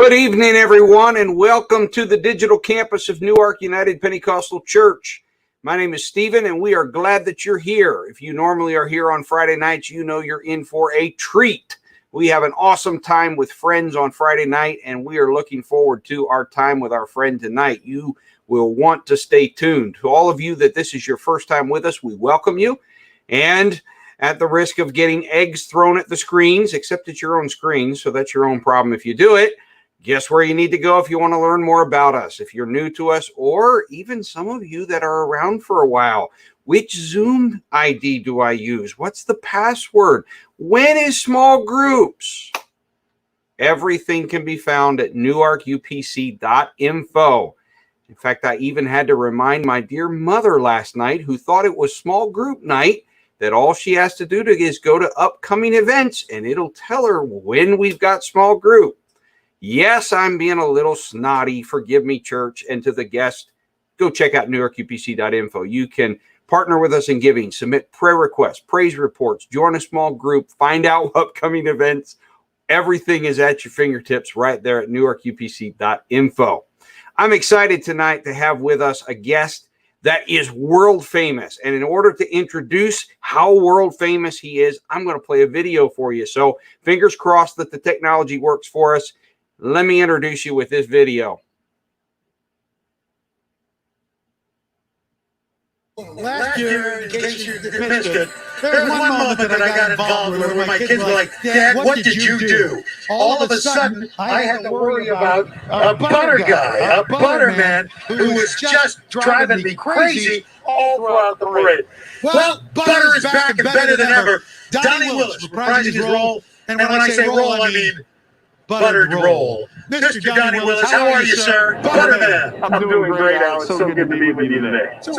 Good evening, everyone, and welcome to the digital campus of Newark United Pentecostal Church. My name is Stephen, and we are glad that you're here. If you normally are here on Friday nights, you know you're in for a treat. We have an awesome time with friends on Friday night, and we are looking forward to our time with our friend tonight. You will want to stay tuned. To all of you that this is your first time with us, we welcome you. And at the risk of getting eggs thrown at the screens, except it's your own screens, so that's your own problem if you do it. Guess where you need to go if you want to learn more about us. If you're new to us, or even some of you that are around for a while, which Zoom ID do I use? What's the password? When is small groups? Everything can be found at newarkupc.info. In fact, I even had to remind my dear mother last night, who thought it was small group night, that all she has to do is go to upcoming events, and it'll tell her when we've got small group. Yes, I'm being a little snotty. Forgive me, church. And to the guest, go check out newarkupc.info. You can partner with us in giving, submit prayer requests, praise reports, join a small group, find out upcoming events. Everything is at your fingertips right there at newarkupc.info. I'm excited tonight to have with us a guest that is world famous. And in order to introduce how world famous he is, I'm going to play a video for you. So fingers crossed that the technology works for us. Let me introduce you with this video. Last year, in case you missed it, there was one moment that I got involved with where my kids were like, "Dad, what did you do?" All of a sudden, I had to worry about a butter guy, a butter man, who was just driving me crazy all throughout the parade. Well, butter is back and better than ever. Donny Willis reprising his role, and when I say role, I mean buttered roll. Mr. Donny Willis, how are you, sir? Butterman. I'm doing great, Alex. So good to be with you today. So,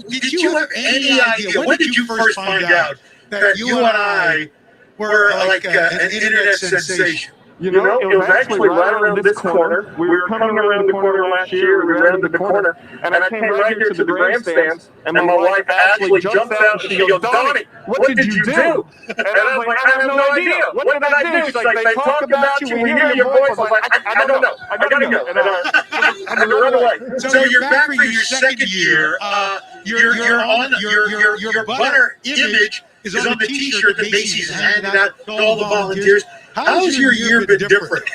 did you have any idea? When did you first find out that you and I were like an internet sensation? You know, it was actually right around this corner. We were coming around the corner last year. We rounded the corner, and I came right here to the grandstands, and my wife actually jumps out and she goes, "Donny, what did you do?" And I was like, "I have no idea. What did I do?" She's like, "They talk about you. We hear your voice." I was like, "I don't know. I gotta go." And then I had to run away. So you're back for your second year. Your butter image is on the T-shirt that Macy's handed out to all the volunteers. How's your year been different?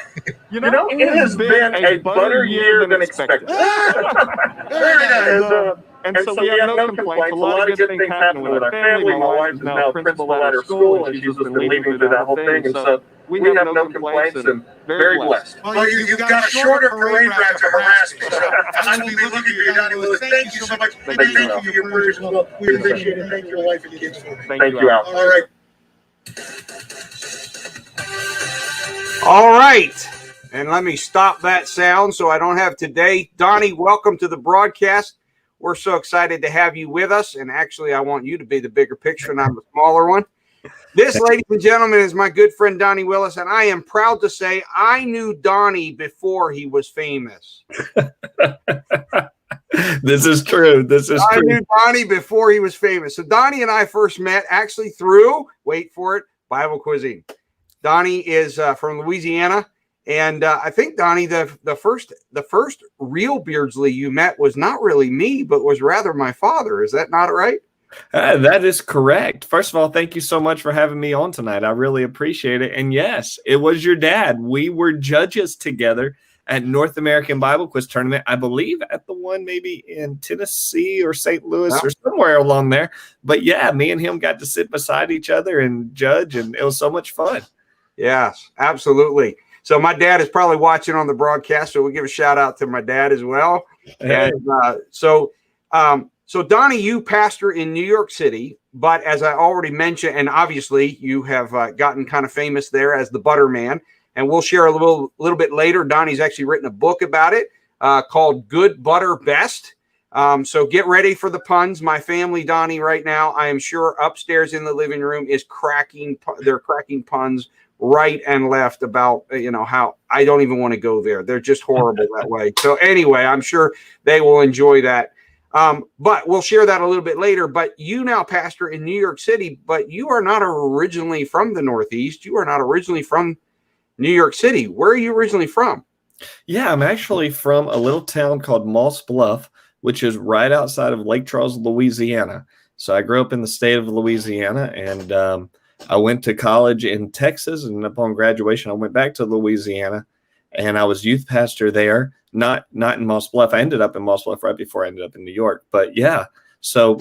You know, it has been a better year than expected. Very nice. And so we have no complaints. A lot of good things happening with our family. My wife is now principal at her school, and she's just been leading through that whole thing. And so we have no complaints and very blessed. Well, you've got a shorter parade route to harass me. So I'm going to be looking for you, Donny Willis. Thank you so much. Thank you for your prayers as well. We appreciate it. Thank your wife and kids for me. Thank you, Al. All right. All right. And let me stop that sound so I don't have today. Donny, welcome to the broadcast. We're so excited to have you with us. And actually, I want you to be the bigger picture and I'm the smaller one. This, ladies and gentlemen, is my good friend Donny Willis. And I am proud to say I knew Donny before he was famous. This is true. I knew Donny before he was famous. So Donny and I first met actually through, wait for it, Bible quizzing. Donny is from Louisiana. And I think, Donny, the first real Beardsley you met was not really me, but was rather my father. Is that not right? That is correct. First of all, thank you so much for having me on tonight. I really appreciate it. And yes, it was your dad. We were judges together at North American Bible Quiz Tournament, I believe at the one maybe in Tennessee or St. Louis or somewhere along there. But yeah, me and him got to sit beside each other and judge, and it was so much fun. Yes, absolutely. So my dad is probably watching on the broadcast, so we'll give a shout out to my dad as well. Hey. And so Donny, you pastor in New York City, but as I already mentioned, and obviously you have gotten kind of famous there as the Butter Man, and we'll share a little bit later. Donny's actually written a book about it called Good Butter Best. So get ready for the puns. My family, Donny, right now, I am sure upstairs in the living room is cracking puns right and left about, how I don't even want to go there. They're just horrible that way. So anyway, I'm sure they will enjoy that. But we'll share that a little bit later. But you now pastor in New York City, but you are not originally from the Northeast. You are not originally from New York City. Where are you originally from? Yeah, I'm actually from a little town called Moss Bluff, which is right outside of Lake Charles, Louisiana. So I grew up in the state of Louisiana, and I went to college in Texas. And upon graduation, I went back to Louisiana, and I was youth pastor there. Not in Moss Bluff. I ended up in Moss Bluff right before I ended up in New York. But yeah, so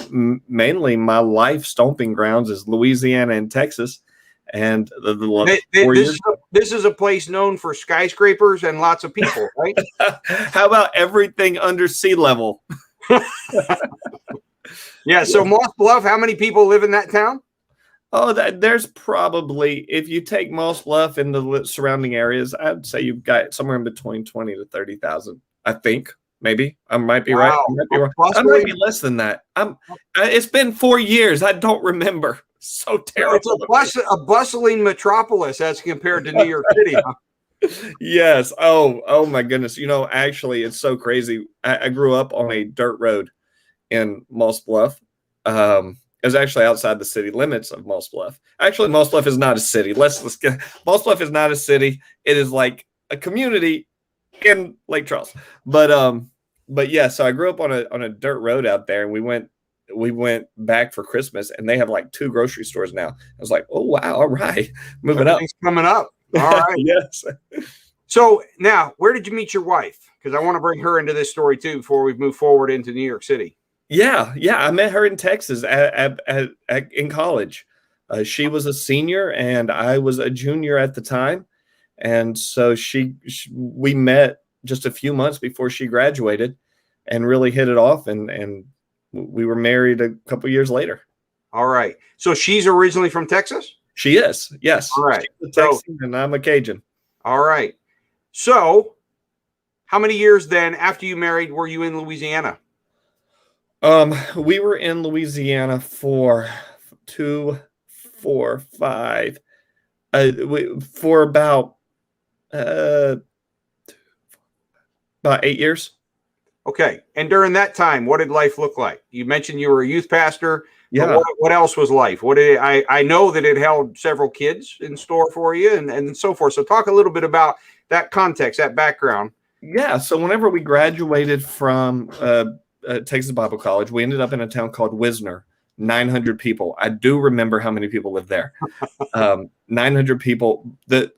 mainly my life stomping grounds is Louisiana and Texas. And this is a place known for skyscrapers and lots of people, right? How about everything under sea level? Yeah. So Moss Bluff, how many people live in that town? Oh, there's probably, if you take Moss Bluff and the surrounding areas, I'd say you've got somewhere in between 20 to 30,000. I think. Maybe I might be right. I might be wrong. I might be less than that. It's been 4 years. I don't remember. So terrible. It's a bustling metropolis as compared to New York City. Huh? Yes. Oh my goodness. Actually, it's so crazy. I grew up on a dirt road in Moss Bluff. It was actually outside the city limits of Moss Bluff. Actually, Moss Bluff is not a city. Let's get Moss Bluff is not a city. It is like a community in Lake Charles. But yeah, so I grew up on a dirt road out there, and we went back for Christmas, and they have like 2 grocery stores now. I was like, oh wow, all right, moving up. Coming up. All right. Yes. So now, where did you meet your wife? Because I want to bring her into this story too before we move forward into New York City. Yeah, I met her in Texas in college. She was a senior, and I was a junior at the time, and so we met just a few months before she graduated, and really hit it off, and we were married a couple years later. All right. So she's originally from Texas? She is, yes. All right. She's a Texan, and I'm a Cajun. All right. So how many years then after you married were you in Louisiana? We were in Louisiana for 2, 4, 5, for about 8 years. Okay. And during that time, what did life look like? You mentioned you were a youth pastor. Yeah. What else was life? I know that it held several kids in store for you and so forth. So talk a little bit about that context, that background. Yeah. So whenever we graduated from Texas Bible College, we ended up in a town called Wisner, 900 people. I do remember how many people lived there. 900 people. But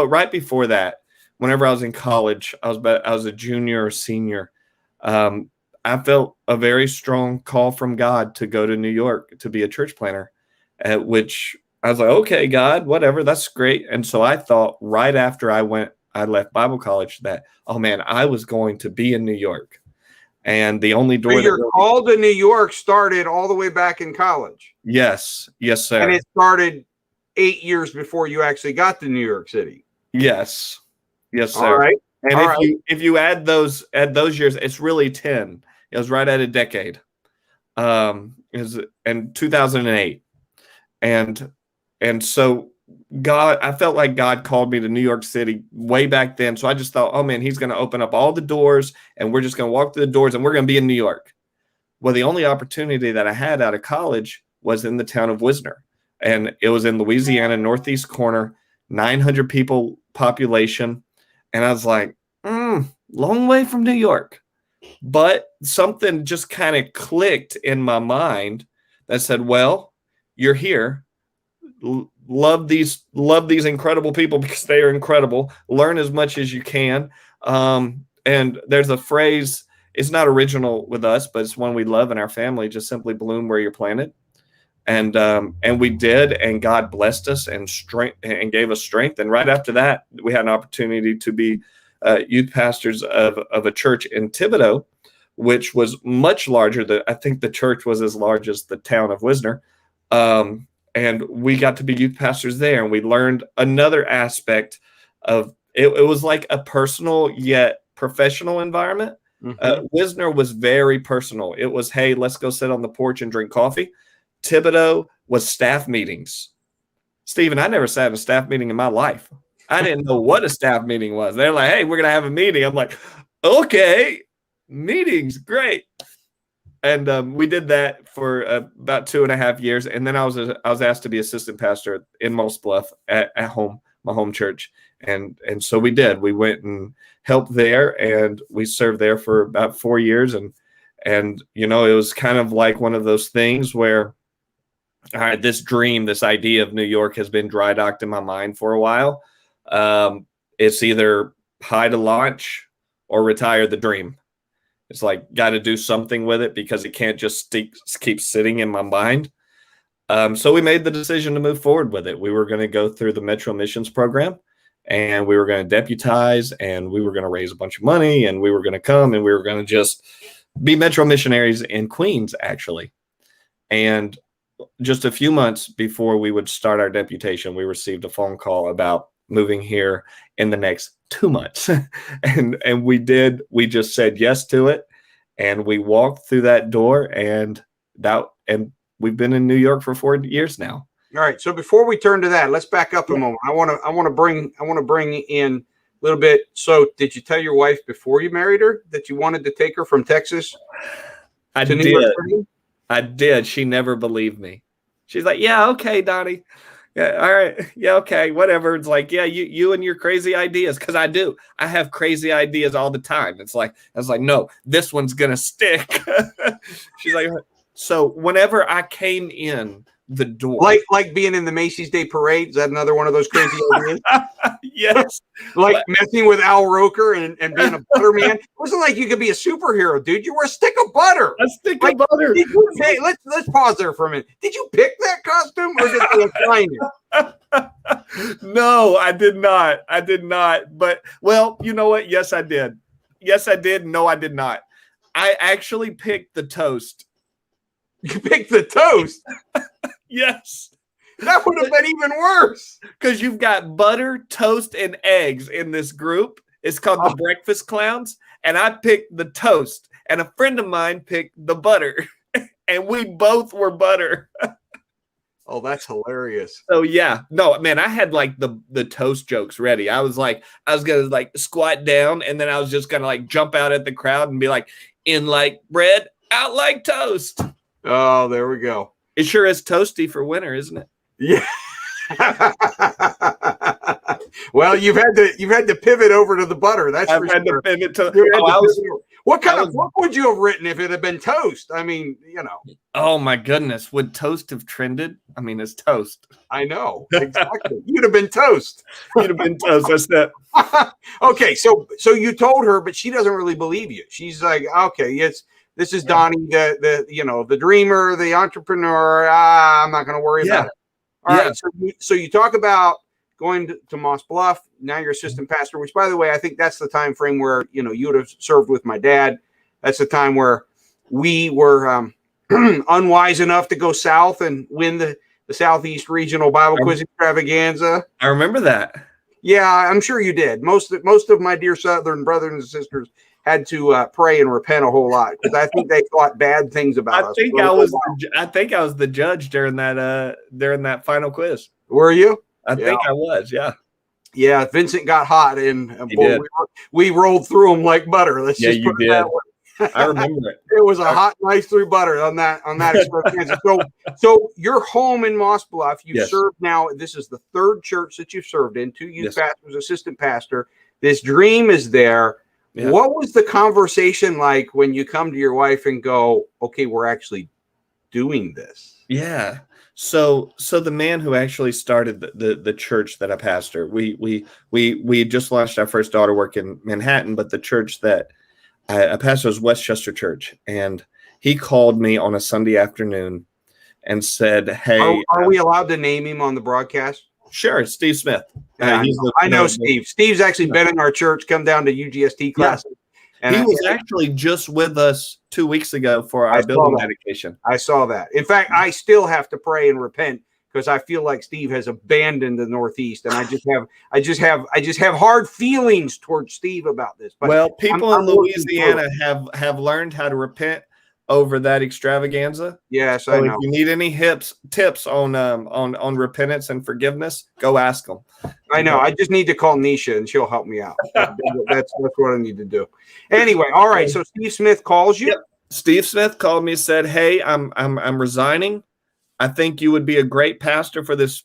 right before that, whenever I was in college, I was a junior or senior. I felt a very strong call from God to go to New York to be a church planter, at which I was like, okay, God, whatever, that's great. And so I thought right after I left Bible college that, oh man, I was going to be in New York. And the only door. So your call to New York started all the way back in college. Yes, sir. And it started 8 years before you actually got to New York City. Yes, sir. All right. And if you add those years, it's really 10. It was right at a decade. Is in 2008, and so I felt like God called me to New York City way back then. So I just thought, oh man, He's going to open up all the doors, and we're just going to walk through the doors, and we're going to be in New York. Well, the only opportunity that I had out of college was in the town of Wisner, and it was in Louisiana, northeast corner, 900 people population, and I was like, long way from New York. But something just kind of clicked in my mind that said, well, you're here. Love these incredible people because they are incredible. Learn as much as you can. And there's a phrase, it's not original with us, but it's one we love in our family, just simply bloom where you're planted. And we did, and God blessed us and gave us strength. And right after that, we had an opportunity to be youth pastors of a church in Thibodaux, which was much larger. I think the church was as large as the town of Wisner. And we got to be youth pastors there, and we learned another aspect of it. It was like a personal yet professional environment. Mm-hmm. Wisner was very personal. It was, hey, let's go sit on the porch and drink coffee. Thibodaux was staff meetings. Stephen, I never sat in a staff meeting in my life. I didn't know what a staff meeting was. They're like, hey, we're going to have a meeting. I'm like, okay, meetings, great. And we did that for about 2.5 years. And then I was asked to be assistant pastor in Moss Bluff at home my home church. And so we did. We went and helped there, and we served there for about 4 years. And it was kind of like one of those things where, all right, this dream, this idea of New York has been dry docked in my mind for a while. It's either high to launch or retire the dream. It's like, got to do something with it because it can't just keep sitting in my mind. So we made the decision to move forward with it. We were going to go through the Metro Missions program, and we were going to deputize, and we were going to raise a bunch of money, and we were going to come, and we were going to just be Metro missionaries in Queens, actually. And just a few months before we would start our deputation, we received a phone call about moving here in the next 2 months. and we did. We just said yes to it, and we walked through that door, and we've been in New York for 4 years now. All right. So before we turn to that, let's back up a moment. I want to bring in a little bit. So did you tell your wife before you married her that you wanted to take her from Texas I to New did. York City? I did. She never believed me. She's like, yeah, okay, Donnie. Yeah, all right. Yeah, okay, whatever. It's like, yeah, you and your crazy ideas, because I do. I have crazy ideas all the time. I was like, no, this one's gonna stick. She's like, so whenever I came in the door, like being in the Macy's Day Parade, is that another one of those crazy ideas? yes, like messing with Al Roker and being a butter man. It wasn't like you could be a superhero, dude. You were a stick of butter. A stick of butter. Hey, let's pause there for a minute. Did you pick that costume, or did they assign it? No, I did not. But, well, you know what? Yes, I did. No, I did not. I actually picked the toast. You picked the toast? Yes. That would have been even worse. Because you've got butter, toast, and eggs in this group. It's called the Breakfast Clowns. And I picked the toast. And a friend of mine picked the butter. And we both were butter. Oh, that's hilarious. So yeah. No, man, I had like the toast jokes ready. I was gonna like squat down, and then I was just gonna like jump out at the crowd and be like, in like bread, out like toast. Oh, there we go. It sure is toasty for winter, isn't it? Yeah. Well, you've had to pivot over to the butter. That's I've for had sure. to pivot to. What kind of book would you have written if it had been toast? I mean, Oh my goodness, would toast have trended? I mean, it's toast. I know exactly. You'd have been toast. You'd have been toast. That's that. Okay, so you told her, but she doesn't really believe you. She's like, okay, yes. This is Donnie, the dreamer, the entrepreneur. I'm not going to worry about it. All right. So you talk about going to Moss Bluff. Now you're assistant pastor, which, by the way, I think that's the time frame where you would have served with my dad. That's the time where we were unwise enough to go south and win the Southeast Regional Bible Quiz Extravaganza. I remember that. Yeah, I'm sure you did. Most of my dear Southern brothers and sisters had to pray and repent a whole lot because I think they thought bad things about us. I think I was the judge during that final quiz. Were you? I think I was. Yeah. Yeah. Vincent got hot, and boy, we rolled through them like butter. Let's just put it that way. I remember it. It was a hot knife through butter on that extravaganza. So you're home in Moss Bluff. You've served now. This is the third church that you've served in. 2 youth pastors, assistant pastor. This dream is there. Yeah. What was the conversation like when you come to your wife and go, okay, we're actually doing this? Yeah. So the man who actually started the church that I pastor, we just launched our first daughter work in Manhattan, but the church that I pastor was Westchester Church. And he called me on a Sunday afternoon and said, hey. Are we allowed to name him on the broadcast? Sure, Steve Smith. I know Steve. Steve's actually been in our church, come down to UGST classes. And he was actually just with us 2 weeks ago for our building dedication. I saw that. In fact, I still have to pray and repent because I feel like Steve has abandoned the Northeast, and I just have hard feelings towards Steve about this. But well, people in Louisiana have learned how to repent over that extravaganza. Yes, so I know. If you need any tips on repentance and forgiveness, go ask them. I know. I just need to call Nisha and she'll help me out. That's what I need to do. Anyway, all right. So Steve Smith calls you. Yep. Steve Smith called me and said, "Hey, I'm resigning. I think you would be a great pastor for this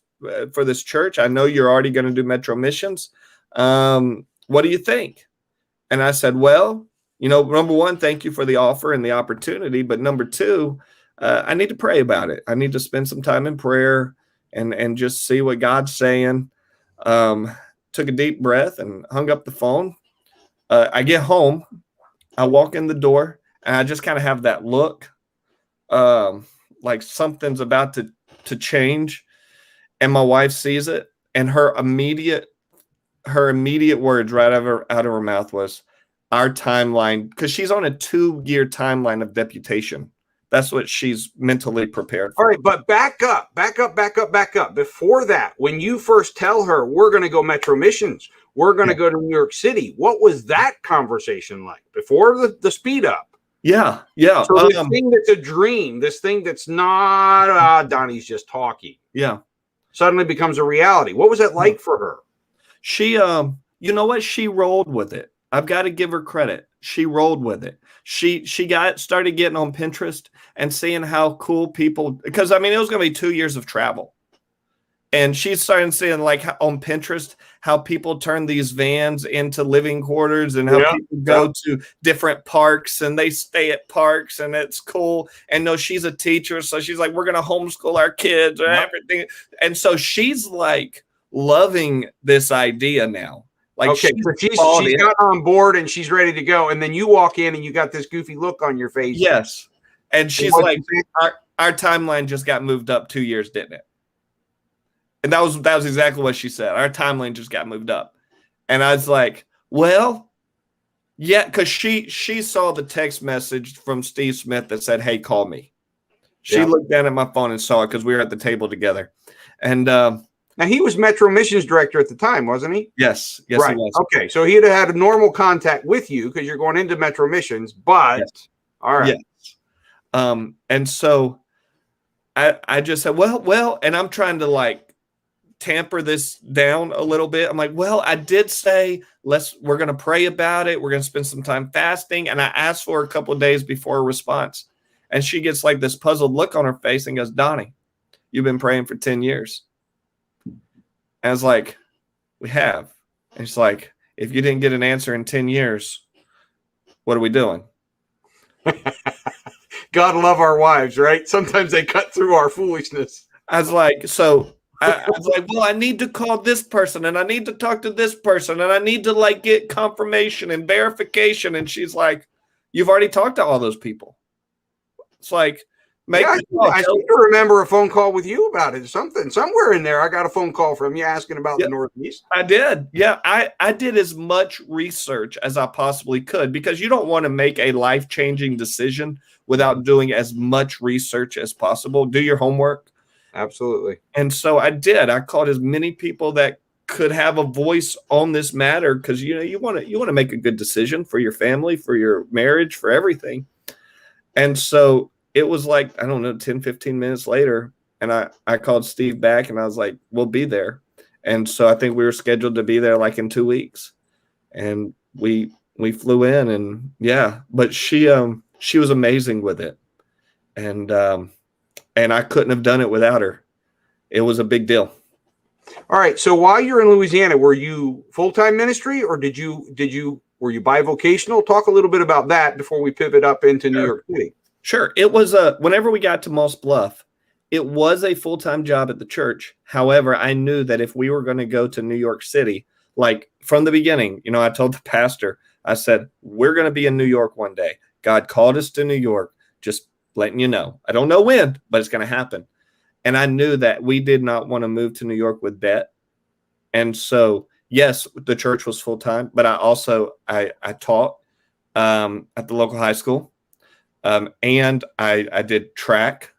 for this church. I know you're already going to do Metro Missions. What do you think? And I said, well, number one, thank you for the offer and the opportunity. But number two, I need to pray about it. I need to spend some time in prayer and just see what God's saying. Took a deep breath and hung up the phone. I get home, I walk in the door, and I just kind of have that look, like something's about to change. And my wife sees it, and her immediate words right out of her mouth was, our timeline, because she's on a 2-year timeline of deputation. That's what she's mentally prepared for. All right, but back up. Before that, when you first tell her, we're going to go Metro Missions, we're going to go to New York City, what was that conversation like before the speed up? Yeah. So this thing that's a dream, this thing that's not, Donnie's just talking. Yeah. Suddenly becomes a reality. What was that like for her? She, you know what? She rolled with it. I've got to give her credit. She rolled with it. She started getting on Pinterest and seeing how cool people, because it was going to be 2 years of travel. And she started seeing like on Pinterest how people turn these vans into living quarters and how people go to different parks and they stay at parks and it's cool. And no, she's a teacher. So she's like, we're going to homeschool our kids or everything. And so she's like loving this idea now. Like, okay, she's got on board and she's ready to go. And then you walk in and you got this goofy look on your face. Yes. And she's like, our timeline just got moved up 2 years, didn't it? And that was exactly what she said. Our timeline just got moved up. And I was like, well, yeah, because she saw the text message from Steve Smith that said, hey, call me. She looked down at my phone and saw it because we were at the table together. And now, he was Metro Missions director at the time, wasn't he? Yes, right. He was. Okay, so he'd have had a normal contact with you because you're going into Metro Missions, but all right. Yes. And so I just said, well, and I'm trying to like tamper this down a little bit. I'm like, well, I did say we're going to pray about it. We're going to spend some time fasting. And I asked for a couple of days before a response. And she gets like this puzzled look on her face and goes, Donnie, you've been praying for 10 years. I was like, we have. And she's like, if you didn't get an answer in 10 years, what are we doing? God love our wives, right? Sometimes they cut through our foolishness. I was like, I was like, well, I need to call this person and I need to talk to this person and I need to like get confirmation and verification. And she's like, you've already talked to all those people. It's like, I seem to remember a phone call with you about it. Somewhere in there, I got a phone call from you asking about the Northeast. I did. Yeah, I did as much research as I possibly could because you don't want to make a life-changing decision without doing as much research as possible. Do your homework. Absolutely. And so I did. I called as many people that could have a voice on this matter because you want to make a good decision for your family, for your marriage, for everything. And so it was like, I don't know, 10, 15 minutes later, and I called Steve back and I was like, we'll be there. And so I think we were scheduled to be there like in 2 weeks. And we flew in and but she was amazing with it. And I couldn't have done it without her. It was a big deal. All right. So while you're in Louisiana, were you full-time ministry or were you bivocational? Talk a little bit about that before we pivot up into New York City. Sure. It was whenever we got to Moss Bluff, it was a full-time job at the church. However, I knew that if we were going to go to New York City, like from the beginning, I told the pastor, I said, we're going to be in New York one day. God called us to New York. Just letting you know. I don't know when, but it's going to happen. And I knew that we did not want to move to New York with debt. And so, yes, the church was full-time, but I also, I taught at the local high school. And I did track.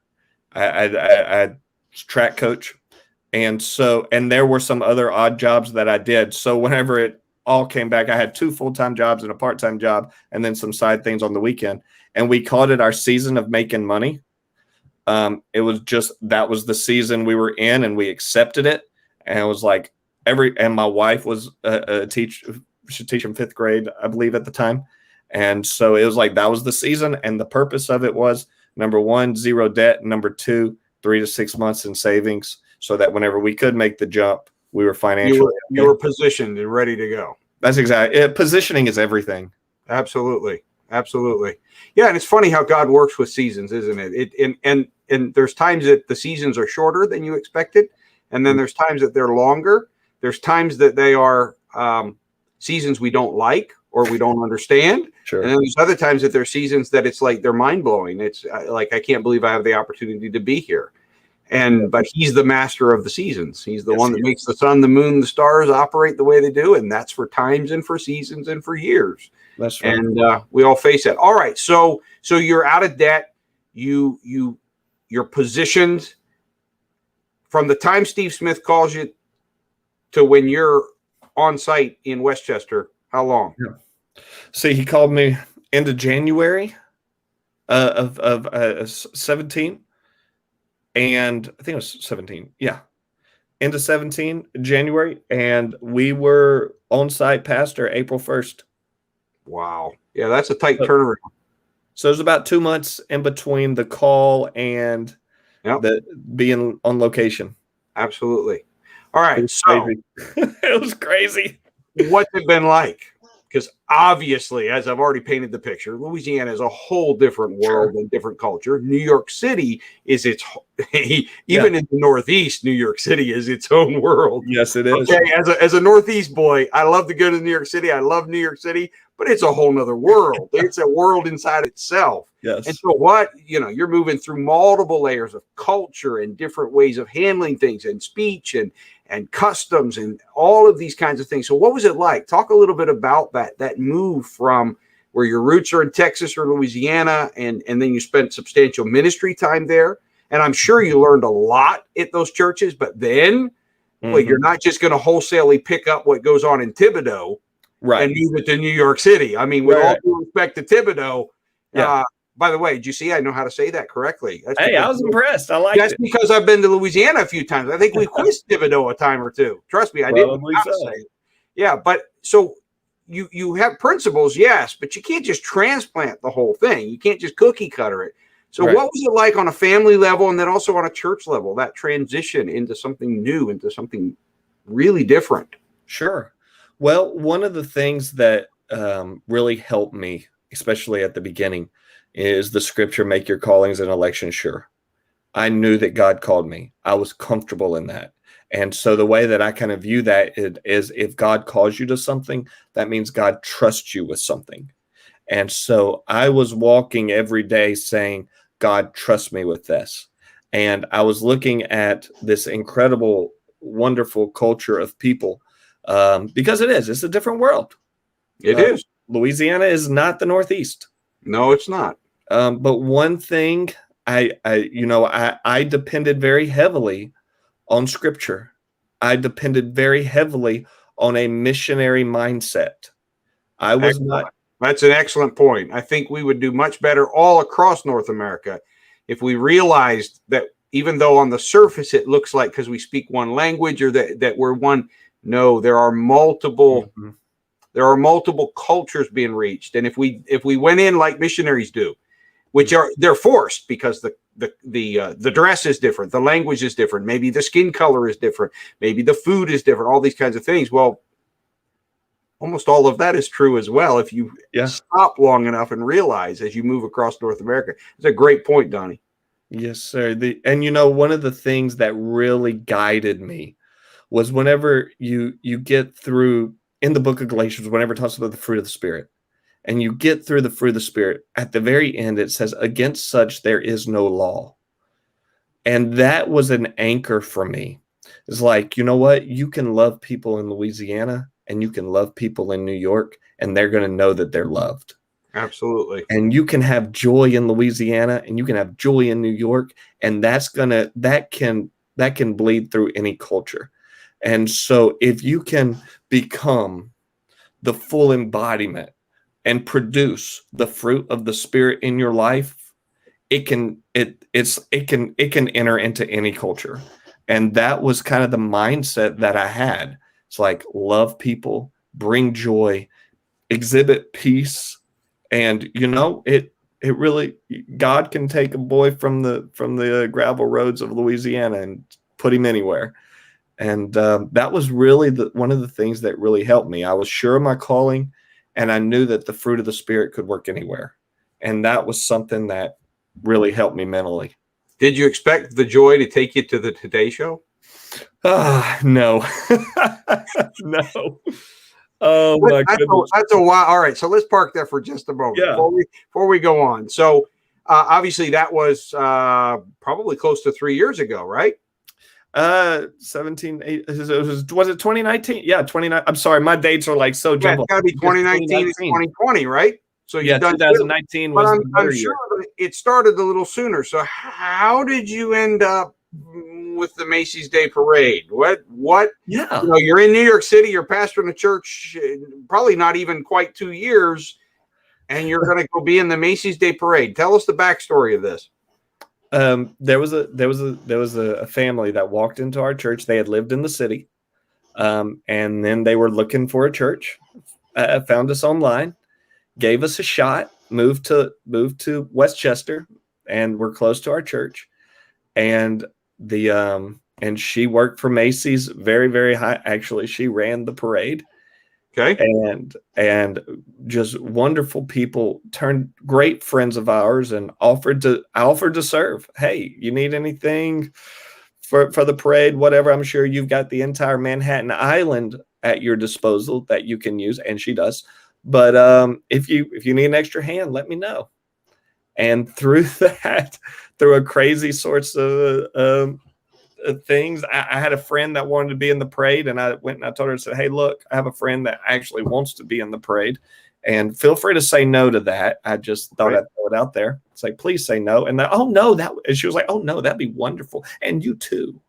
I track coach. And there were some other odd jobs that I did. So whenever it all came back, I had 2 full-time jobs and a part-time job and then some side things on the weekend. And we called it our season of making money. It was that was the season we were in and we accepted it. And it was like and my wife was a teacher, she teach in 5th grade, I believe at the time. And so it was like, that was the season. And the purpose of it was number 1, 0 debt. Number 2, 3 to 6 months in savings so that whenever we could make the jump, we were financially you were positioned and ready to go. That's exactly it. Positioning is everything. Absolutely. Absolutely. Yeah. And it's funny how God works with seasons, isn't it? And there's times that the seasons are shorter than you expected. And then there's times that they're longer. There's times that they are seasons we don't like or we don't understand. Sure. And then there's other times that there's seasons that it's like they're mind blowing. It's like, I can't believe I have the opportunity to be here. But he's the master of the seasons. He's the one that makes the sun, the moon, the stars operate the way they do. And that's for times and for seasons and for years. That's right. And we all face that. All right. So you're out of debt. You're positioned from the time Steve Smith calls you to when you're on site in Westchester. How long? Yeah. See, he called me into January of 17. And I think it was 17. Yeah. Into 17 January. And we were on site pastor April 1st. Wow. Yeah, that's a tight turnaround. So there's about 2 months in between the call and the being on location. Absolutely. All right. It was crazy. What's it been like? Because obviously, as I've already painted the picture, Louisiana is a whole different world and different culture. New York City is even in the Northeast, New York City is its own world. Yes, it is. Okay, as a Northeast boy, I love to go to New York City. I love New York City, but it's a whole nother world. It's a world inside itself. Yes. And so you're moving through multiple layers of culture and different ways of handling things and speech and customs and all of these kinds of things. So what was it like? Talk a little bit about that move from where your roots are in Texas or Louisiana, and then you spent substantial ministry time there. And I'm sure you learned a lot at those churches, but then you're not just going to wholesalely pick up what goes on in Thibodeau and move it to New York City. I mean, with all due respect to Thibodeau, by the way, did you see I know how to say that correctly? Hey, I was impressed. I like it. That's because I've been to Louisiana a few times. I think we quizzed Thibodeau a time or two. Trust me, I didn't know how to say it. Yeah, but so you have principles, yes, but you can't just transplant the whole thing. You can't just cookie cutter it. So what was it like on a family level and then also on a church level, that transition into something new, into something really different? Sure. Well, one of the things that really helped me, especially at the beginning, is the scripture, make your callings and elections sure. I knew that God called me. I was comfortable in that. And so the way that I kind of view that is if God calls you to something, that means God trusts you with something. And so I was walking every day saying, God, trust me with this. And I was looking at this incredible, wonderful culture of people because it's a different world. It is. Louisiana is not the Northeast. No, it's not. But one thing I depended very heavily on scripture. I depended very heavily on a missionary mindset. I was not. That's an excellent point. I think we would do much better all across North America if we realized that even though on the surface it looks like because we speak one language or that we're one, no, there are multiple. Mm-hmm. There are multiple cultures being reached, and if we went in like missionaries do, they're forced because the dress is different, the language is different, maybe the skin color is different, maybe the food is different, all these kinds of things. Well, almost all of that is true as well if you stop long enough and realize as you move across North America. It's a great point, Donnie. Yes, sir. One of the things that really guided me was whenever you get through in the book of Galatians, whenever it talks about the fruit of the Spirit, and you get through the fruit of the Spirit, at the very end, it says, against such there is no law. And that was an anchor for me. It's like, you know what? You can love people in Louisiana and you can love people in New York, and they're going to know that they're loved. Absolutely. And you can have joy in Louisiana and you can have joy in New York, and that can bleed through any culture. And so if you can become the full embodiment and produce the fruit of the Spirit in your life, it can enter into any culture. And that was kind of the mindset that I had. It's like, love people, bring joy, exhibit peace. And it really, God can take a boy from the gravel roads of Louisiana and put him anywhere. And that was really one of the things that really helped me. I was sure of my calling, and I knew that the fruit of the Spirit could work anywhere. And that was something that really helped me mentally. Did you expect the joy to take you to the Today Show? No. No. Oh my goodness. That's a while. All right, so let's park there for just a moment before we go on. So obviously that was probably close to 3 years ago, right? 17, 8, was it 2019? Yeah, 29. I'm sorry, my dates are like so jumbled. It's got to be 2019 and 2020, right? So yeah, 2019 was the I'm sure it started a little sooner. So how did you end up with the Macy's Day Parade? What? Yeah. You know, you're in New York City, you're pastoring a church, probably not even quite 2 years, and you're going to go be in the Macy's Day Parade. Tell us the backstory of this. There was a family that walked into our church. They had lived in the city, and then they were looking for a church. Found us online, gave us a shot, moved to Westchester, and we're close to our church. And and she worked for Macy's very, very high. Actually, she ran the parade. Okay. And just wonderful people, turned great friends of ours, and offered to serve. Hey, you need anything for the parade, whatever. I'm sure you've got the entire Manhattan Island at your disposal that you can use, and she does. But if you need an extra hand, let me know. And through a crazy sorts of things, I had a friend that wanted to be in the parade, and I went and I told her, I said, hey, look, I have a friend that actually wants to be in the parade, and feel free to say no to that. I just thought I'd throw it out there. It's like, please say no. And and she was like, oh no, that'd be wonderful. And you too.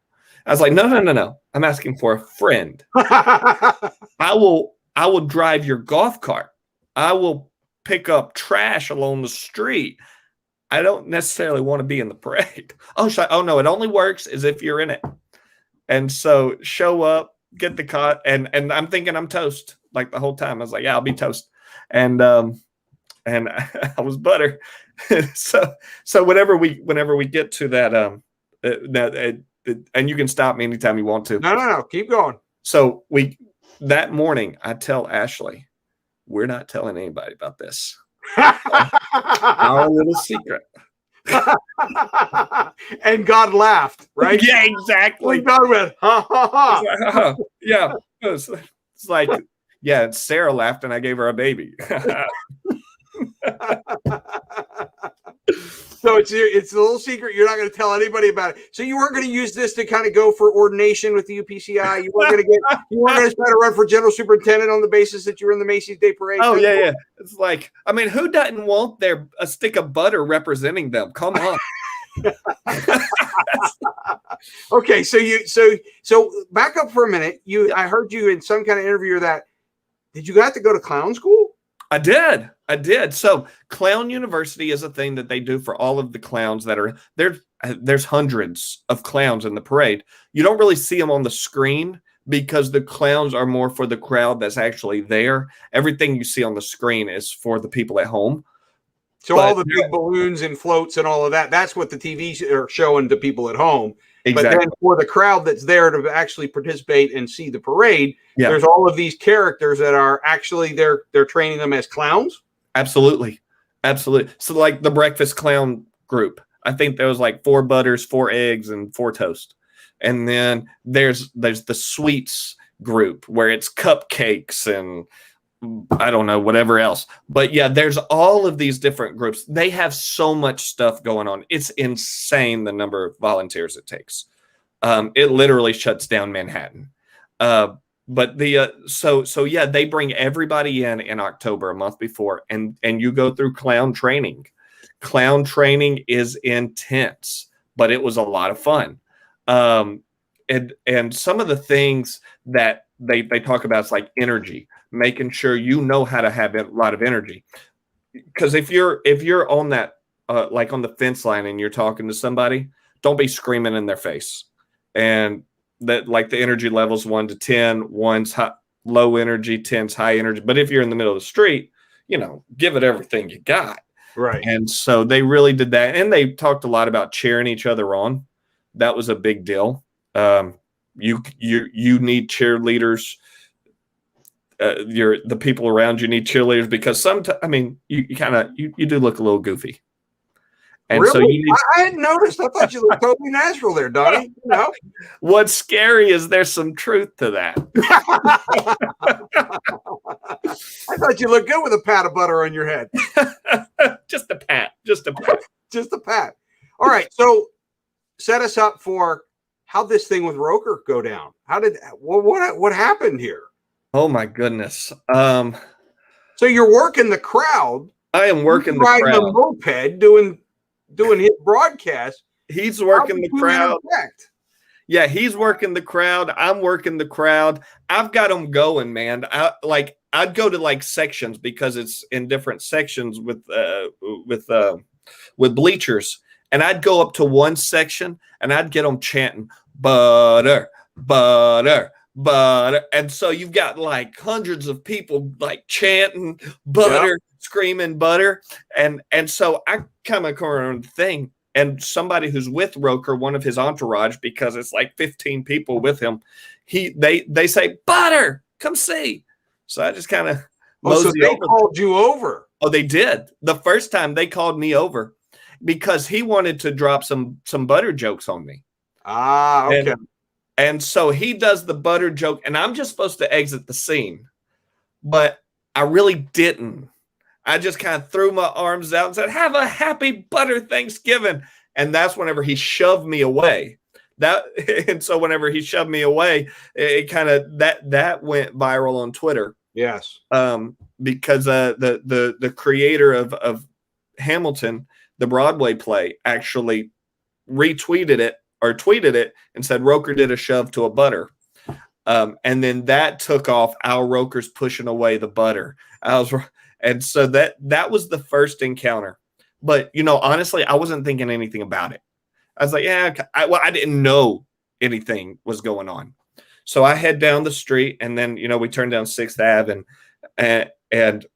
I was like, no. I'm asking for a friend. I will drive your golf cart. I will pick up trash along the street. I don't necessarily want to be in the parade. Oh no, it only works as if you're in it. And so show up, get the cut, and I'm thinking I'm toast like the whole time. I was like, yeah, I'll be toast. And I was butter. so whenever we get to that and you can stop me anytime you want to. No, keep going. So that morning I tell Ashley, we're not telling anybody about this. Our little secret. And God laughed, right? Yeah, exactly. God went, ha ha ha. Yeah. It's like, yeah, and Sarah laughed and I gave her a baby. So it's a little secret. You're not going to tell anybody about it. So you weren't going to use this to kind of go for ordination with the UPCI. You weren't going to try to run for general superintendent on the basis that you were in the Macy's Day Parade. Oh yeah. It's like, I mean, who doesn't want a stick of butter representing them? Come on. Okay, so back up for a minute. I heard you in some kind of interview that did you have to go to clown school? I did. So Clown University is a thing that they do for all of the clowns that are there. There's hundreds of clowns in the parade. You don't really see them on the screen because the clowns are more for the crowd that's actually there. Everything you see on the screen is for the people at home. So all the big balloons and floats and all of that, that's what the TV are showing to people at home. Exactly. But then for the crowd that's there to actually participate and see the parade, there's all of these characters that are actually they're training them as clowns. Absolutely. So like the breakfast clown group, I think there was like 4 butters, 4 eggs, and 4 toast. And then there's the sweets group where it's cupcakes and I don't know, whatever else. But yeah, there's all of these different groups. They have so much stuff going on. It's insane the number of volunteers it takes. It literally shuts down Manhattan. But so yeah, they bring everybody in October, a month before, and you go through clown training. Clown training is intense, but it was a lot of fun. And some of the things that they talk about is like energy, making sure you know how to have a lot of energy. Because if you're on that like on the fence line and you're talking to somebody, don't be screaming in their face. And that like the energy levels 1 to 10, 1's high, low energy, 10's high energy. But if you're in the middle of the street, give it everything you got. Right. And so they really did that. And they talked a lot about cheering each other on. That was a big deal. You need cheerleaders. The people around you need cheerleaders because sometimes, I mean, you do look a little goofy. And really? So you need, I hadn't noticed. I thought you looked totally natural there, Donnie. You know? What's scary is there's some truth to that. I thought you looked good with a pat of butter on your head. Just a pat. Just a pat. All right. So set us up for how this thing with Roker go down. What happened here? Oh my goodness. So you're working the crowd. I am working the riding crowd. A moped doing his broadcast. He's working the crowd. Yeah, he's working the crowd. I'm working the crowd. I've got them going, man. I'd go to like sections because it's in different sections with bleachers, and I'd go up to one section and I'd get them chanting butter, butter, butter, and so you've got like hundreds of people like chanting butter. Yep. Screaming butter, and so I come around the thing, and somebody who's with Roker, one of his entourage, because it's like 15 people with him, they say butter, come see. So I just kind of so they called you over. Oh, they did. The first time they called me over because he wanted to drop some butter jokes on me. Ah, okay. And so he does the butter joke, and I'm just supposed to exit the scene, but I really didn't. I just kind of threw my arms out and said, "Have a happy butter Thanksgiving." And that's whenever he shoved me away. And so whenever he shoved me away, it kind of that went viral on Twitter. Yes. Because the creator of Hamilton, the Broadway play, actually retweeted it or tweeted it and said Roker did a shove to a butter. And then that took off. Al Roker's pushing away the butter. And so that was the first encounter. But, honestly, I wasn't thinking anything about it. I was like, yeah, I didn't know anything was going on. So I head down the street, and then, we turn down 6th Ave. And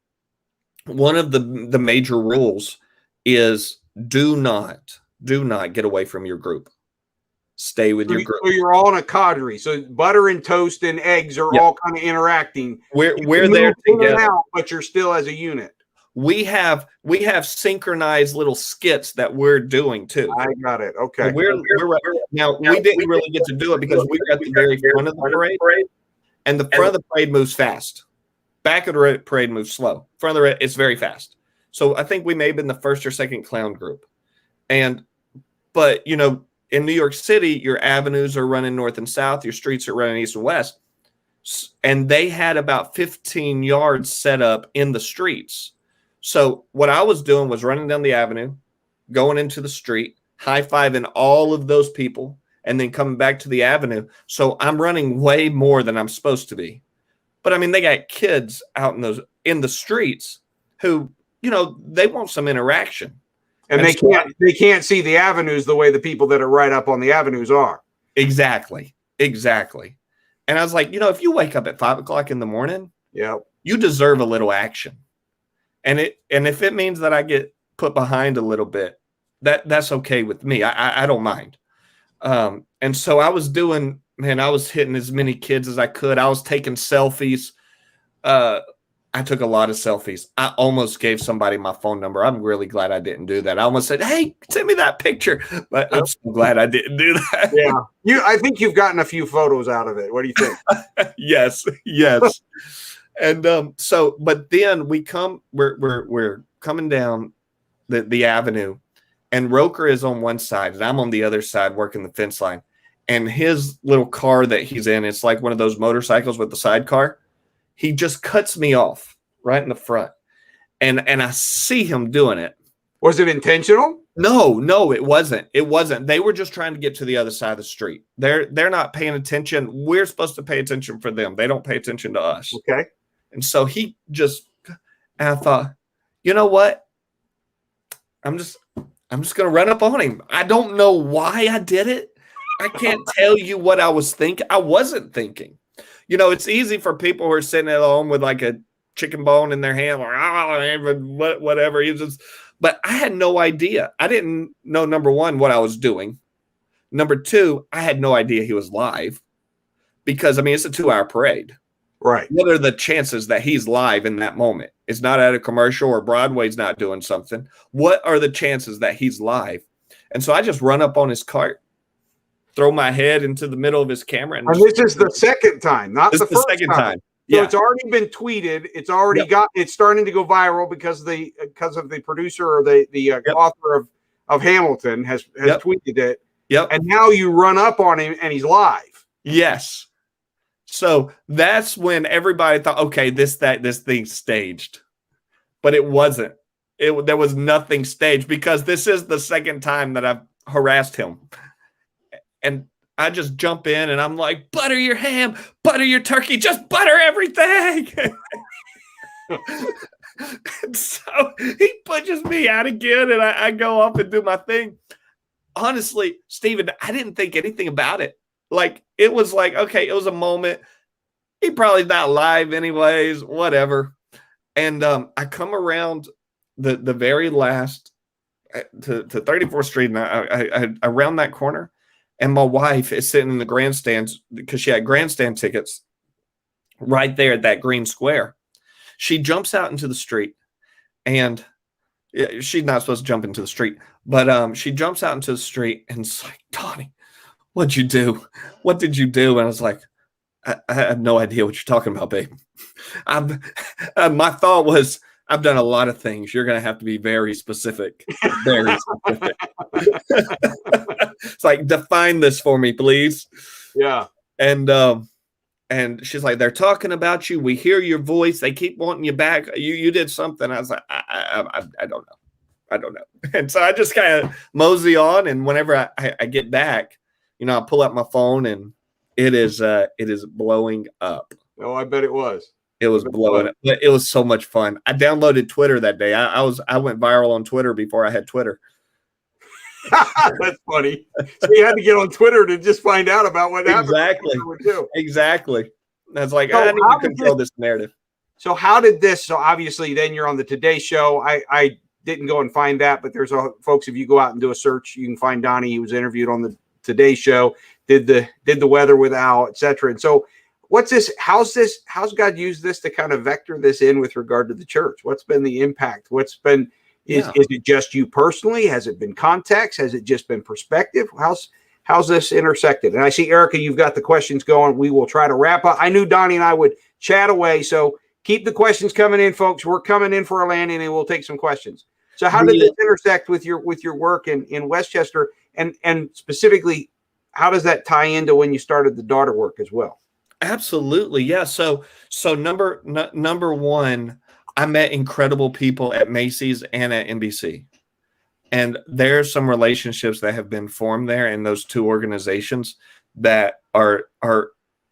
one of the major rules is do not get away from your group. Stay with your group. So you're all in a cadre. So butter and toast and eggs are all kind of interacting. We're there together, out, but you're still as a unit. We have synchronized little skits that we're doing too. I got it. Okay. Now we didn't really get to do it because we were at the very front of the parade, and the front of the parade moves fast. Back of the parade moves slow. Front of the it's very fast. So I think we may have been the first or second clown group, but in New York City, your avenues are running north and south. Your streets are running east and west. And they had about 15 yards set up in the streets. So what I was doing was running down the avenue, going into the street, high-fiving all of those people, and then coming back to the avenue. So I'm running way more than I'm supposed to be. But, they got kids out in the streets who, they want some interaction. And they can't see the avenues the way the people that are right up on the avenues are. Exactly. And I was like, if you wake up at 5 o'clock in the morning, you deserve a little action. And if it means that I get put behind a little bit, that's okay with me. I don't mind. And so I was I was hitting as many kids as I could. I was taking selfies. I took a lot of selfies. I almost gave somebody my phone number. I'm really glad I didn't do that. I almost said, "Hey, send me that picture." But I'm so glad I didn't do that. Yeah. I think you've gotten a few photos out of it. What do you think? Yes. And but then we're coming down the avenue, and Roker is on one side and I'm on the other side working the fence line. And his little car that he's in, it's like one of those motorcycles with the sidecar. He just cuts me off right in the front. And I see him doing it. Was it intentional? No, it wasn't. It wasn't. They were just trying to get to the other side of the street. They're not paying attention. We're supposed to pay attention for them. They don't pay attention to us. Okay. And so and I thought, you know what? I'm just going to run up on him. I don't know why I did it. I can't tell you what I was thinking. I wasn't thinking. It's easy for people who are sitting at home with like a chicken bone in their hand or whatever. But I had no idea. I didn't know, number one, what I was doing. Number two, I had no idea he was live because, I mean, it's a 2-hour parade. Right. What are the chances that he's live in that moment? It's not at a commercial or Broadway's not doing something. What are the chances that he's live? And so I just run up on his cart, throw my head into the middle of his camera. And this is the second time, not the first second time. So it's already been tweeted. It's already it's starting to go viral because of the producer or the author of Hamilton has tweeted it. Yep. And now you run up on him and he's live. Yes. So that's when everybody thought, okay, this thing's staged. But it wasn't. There was nothing staged because this is the second time that I've harassed him. And I just jump in and I'm like, butter your ham, butter your turkey, just butter everything. And so he pushes me out again and I go off and do my thing. Honestly, Stephen, I didn't think anything about it. Like, it was like, okay, it was a moment. He probably not live anyways, whatever. And I come around the very last to 34th Street, and I round that corner, and my wife is sitting in the grandstands because she had grandstand tickets right there at that green square. She jumps out into the street, and she's not supposed to jump into the street, but she jumps out into the street, and it's like, Donny, what'd you do? What did you do? And I was like, I have no idea what you're talking about, babe. My thought was, I've done a lot of things. You're going to have to be very specific. Very specific. It's like, define this for me, please. Yeah. And she's like, they're talking about you. We hear your voice. They keep wanting you back. You did something. I was like, I don't know. I don't know. And so I just kind of mosey on. And whenever I get back, I pull out my phone and it is blowing up. Oh, I bet it was. It was blowing up. It was so much fun. I downloaded Twitter that day. I went viral on Twitter before I had Twitter. That's funny. So you had to get on Twitter to just find out about what happened. Exactly. That's like, I need to control this narrative. So how did this? So obviously, then you're on the Today Show. I didn't go and find that, but there's folks. If you go out and do a search, you can find Donny. He was interviewed on the Today Show. Did the weather with Al, etc. And so, what's this? How's God used this to kind of vector this in with regard to the church? What's been the impact? What's been is it just you personally? Has it been context? Has it just been perspective? How's this intersected? And I see, Erica, you've got the questions going. We will try to wrap up. I knew Donny and I would chat away, so keep the questions coming in, folks. We're coming in for a landing, and we'll take some questions. So how did this intersect with your work in Westchester, and specifically, how does that tie into when you started the daughter work as well? Absolutely, yeah. So number one, I met incredible people at Macy's and at NBC. And there's some relationships that have been formed there in those two organizations that are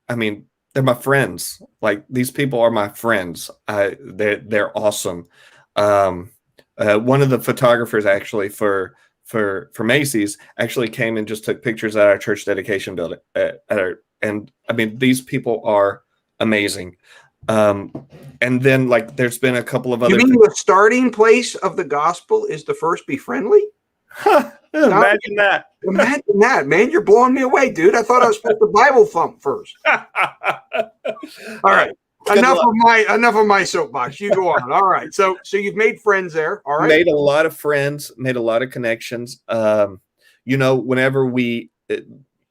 I mean, they're my friends. Like, these people are my friends. They're awesome. One of the photographers actually for Macy's actually came and just took pictures at our church dedication building. And I mean, these people are amazing. And then, like, there's been a couple of other. You mean the starting place of the gospel is to first be friendly? Imagine that. Imagine that, man. You're blowing me away, dude. I thought I was supposed to Bible thump first. All right. Enough of my soapbox. You go on. All right. So you've made friends there. All right. Made a lot of friends, made a lot of connections. Whenever we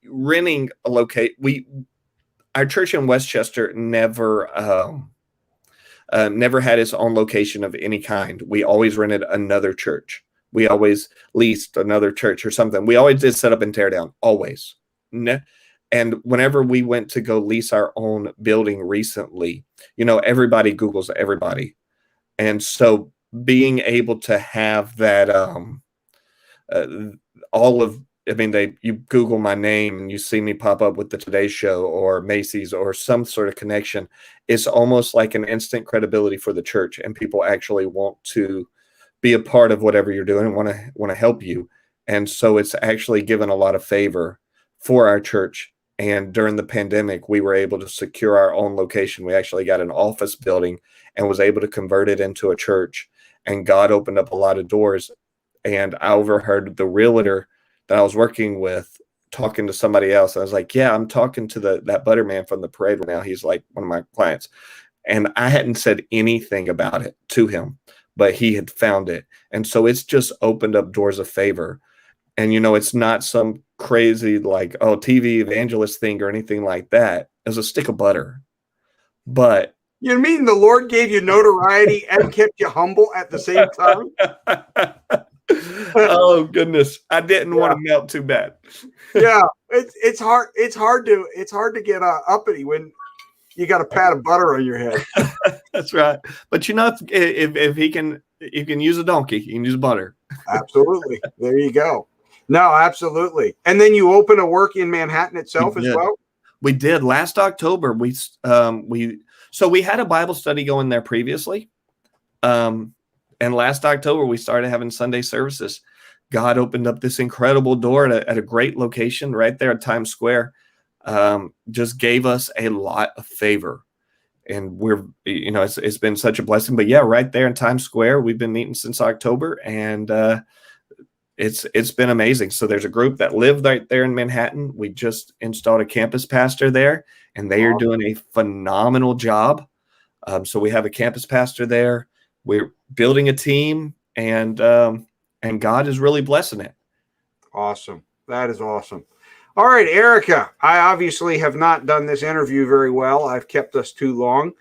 renting a our church in Westchester never had its own location of any kind. We always rented another church. We always leased another church or something. We always did set up and tear down, always. And whenever we went to go lease our own building recently, everybody Googles everybody. And so being able to have that, you Google my name and you see me pop up with the Today Show or Macy's or some sort of connection. It's almost like an instant credibility for the church, and people actually want to be a part of whatever you're doing and want to help you. And so it's actually given a lot of favor for our church. And during the pandemic, we were able to secure our own location. We actually got an office building and was able to convert it into a church. And God opened up a lot of doors. And I overheard the realtor that I was working with talking to somebody else. I was like, yeah, I'm talking to that butter man from the parade right now. He's like one of my clients. And I hadn't said anything about it to him, but he had found it. And so it's just opened up doors of favor. And, it's not some crazy like, oh, TV evangelist thing or anything like that. It was a stick of butter. But you mean the Lord gave you notoriety and kept you humble at the same time? Oh goodness, I didn't want to melt too bad. Yeah, it's hard. It's hard to get uppity when you got a pat of butter on your head. That's right. But if you can use a donkey, you can use butter. Absolutely. There you go. No, absolutely. And then you open a work in Manhattan itself as well. We did last October. We had a Bible study going there previously. And last October, we started having Sunday services. God opened up this incredible door at a great location right there at Times Square. Just gave us a lot of favor. And it's been such a blessing. But yeah, right there in Times Square, we've been meeting since October, and it's been amazing. So there's a group that live right there in Manhattan. We just installed a campus pastor there, and they are doing a phenomenal job. So we have a campus pastor there. We're building a team, and God is really blessing it. Awesome. That is awesome. All right, Erica, I obviously have not done this interview very well. I've kept us too long,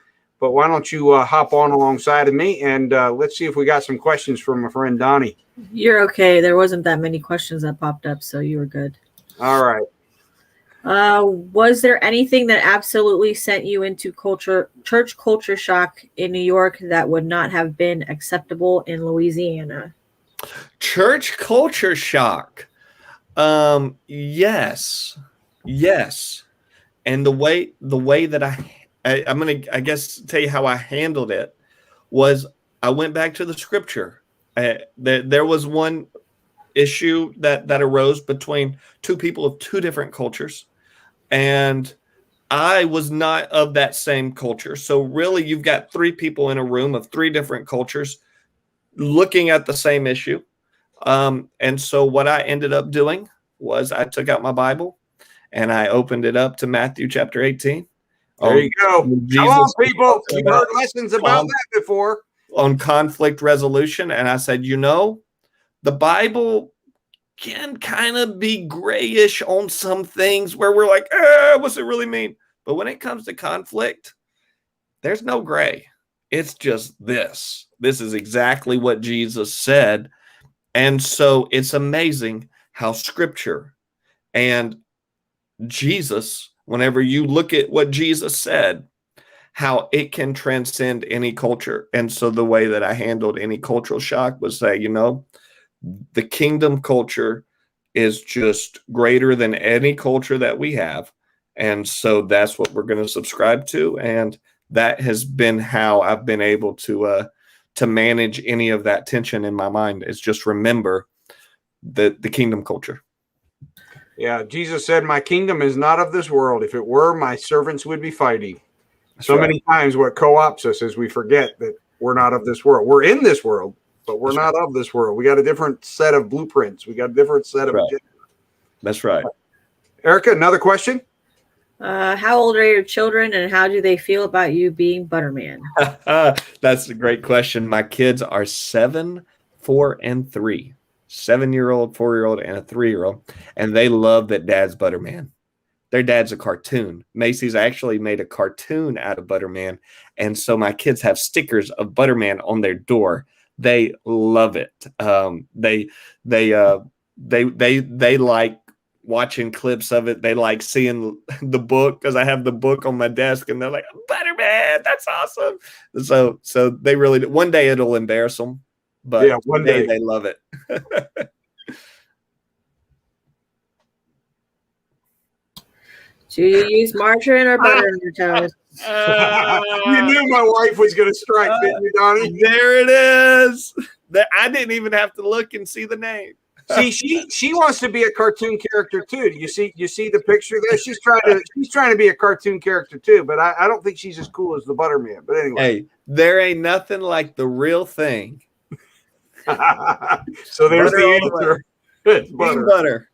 but why don't you hop on alongside of me, and let's see if we got some questions from my friend Donnie. You're okay. There wasn't that many questions that popped up, so you were good. All right. Was there anything that absolutely sent you into church culture shock in New York that would not have been acceptable in Louisiana? Church culture shock. Yes. And the way that I'm going to, I guess, tell you how I handled it was I went back to the scripture. There was one issue that arose between two people of two different cultures. And I was not of that same culture. So really, you've got three people in a room of three different cultures looking at the same issue. And so what I ended up doing was I took out my Bible and I opened it up to Matthew chapter 18. There you go. Come on, people. You've heard lessons about that before. On conflict resolution. And I said, the Bible can kind of be grayish on some things where we're like, what's it really mean? But when it comes to conflict, there's no gray. It's just this. This is exactly what Jesus said. And so it's amazing how scripture and Jesus, whenever you look at what Jesus said, how it can transcend any culture. And so the way that I handled any cultural shock was say, the kingdom culture is just greater than any culture that we have. And so that's what we're going to subscribe to. And that has been how I've been able to manage any of that tension in my mind, is just remember the kingdom culture. Yeah. Jesus said, my kingdom is not of this world. If it were, my servants would be fighting. That's so right. Many times what co-ops us is we forget that we're not of this world. We're in this world, but we're not of this world. We got a different set of blueprints. We got a different set of agenda. That's right. Erica, another question? How old are your children, and how do they feel about you being Butterman? That's a great question. My kids are 7, 4, and 3. 7-year-old, 4-year-old, and a 3-year-old. And they love that Dad's Butterman. Their dad's a cartoon. Macy's actually made a cartoon out of Butterman. And so my kids have stickers of Butterman on their door. They love it. They like watching clips of it. They like seeing the book, because I have the book on my desk, and they're like, Butterman, that's awesome. So they really do. One day it'll embarrass them, but yeah, one day they love it. Do you use margarine or butter on your toast? You knew my wife was going to strike, didn't you, Donnie? There it is. I didn't even have to look and see the name. See, she wants to be a cartoon character too. Do you see the picture there? She's trying to be a cartoon character too, but I don't think she's as cool as the Butterman. But anyway, hey, there ain't nothing like the real thing. So there's butter the answer. It's butter.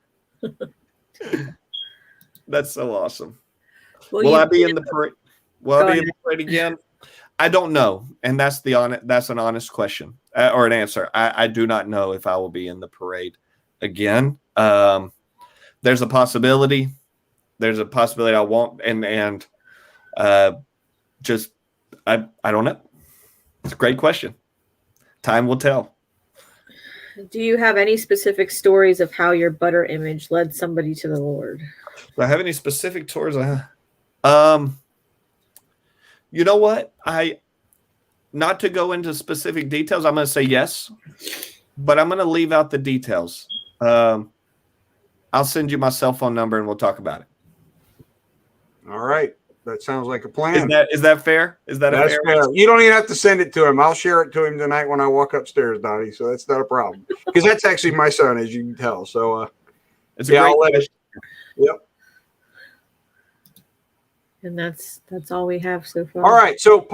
That's so awesome. Will Will I you be in the parade? Will I Go be ahead. in the parade again? I don't know, and that's an honest question or an answer. I do not know if I will be in the parade again. There's a possibility. There's a possibility I won't, and just I don't know. It's a great question. Time will tell. Do you have any specific stories of how your butter image led somebody to the Lord? Do I have any specific tours? You know what? Not to go into specific details, I'm going to say yes, but I'm going to leave out the details. I'll send you my cell phone number and we'll talk about it. All right. That sounds like a plan. Is that fair? That's fair. You don't even have to send it to him. I'll share it to him tonight when I walk upstairs, Donnie. So that's not a problem. Because that's actually my son, as you can tell. So it's a great question. Yep. And that's all we have so far. All right. So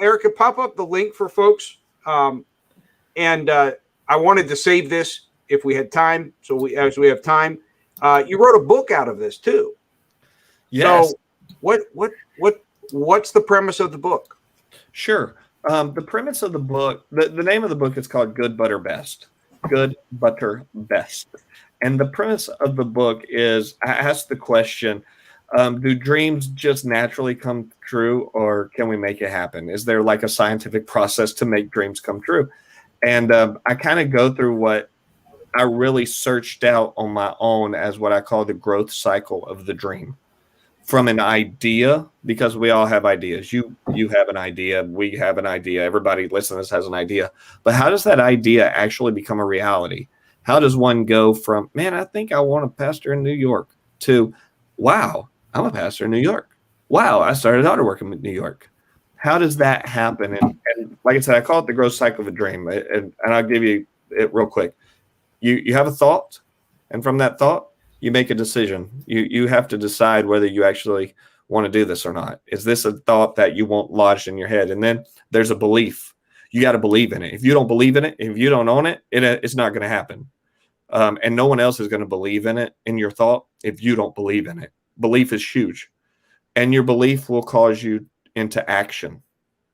Erica, pop up the link for folks. And I wanted to save this if we had time. So as we have time, you wrote a book out of this too. Yes. So what's the premise of the book? Sure. The premise of the book, the name of the book is called Good Butter Best. Good Butter Best. And the premise of the book is I ask the question, do dreams just naturally come true, or can we make it happen? Is there like a scientific process to make dreams come true? And I kind of go through what I really searched out on my own as what I call the growth cycle of the dream. From an idea, because we all have ideas. You have an idea. We have an idea. Everybody listening to this has an idea. But how does that idea actually become a reality? How does one go from, man, I think I want to pastor in New York, to, wow, I'm a pastor in New York. Wow, I started out working in New York. How does that happen? And like I said, I call it the growth cycle of a dream. And I'll give you it real quick. You have a thought, and from that thought, you make a decision. You have to decide whether you actually want to do this or not. Is this a thought that you want lodged in your head? And then there's a belief. You got to believe in it. If you don't believe in it, if you don't own it, it's not going to happen. And no one else is going to believe in it, in your thought, if you don't believe in it. Belief is huge. And your belief will cause you into action,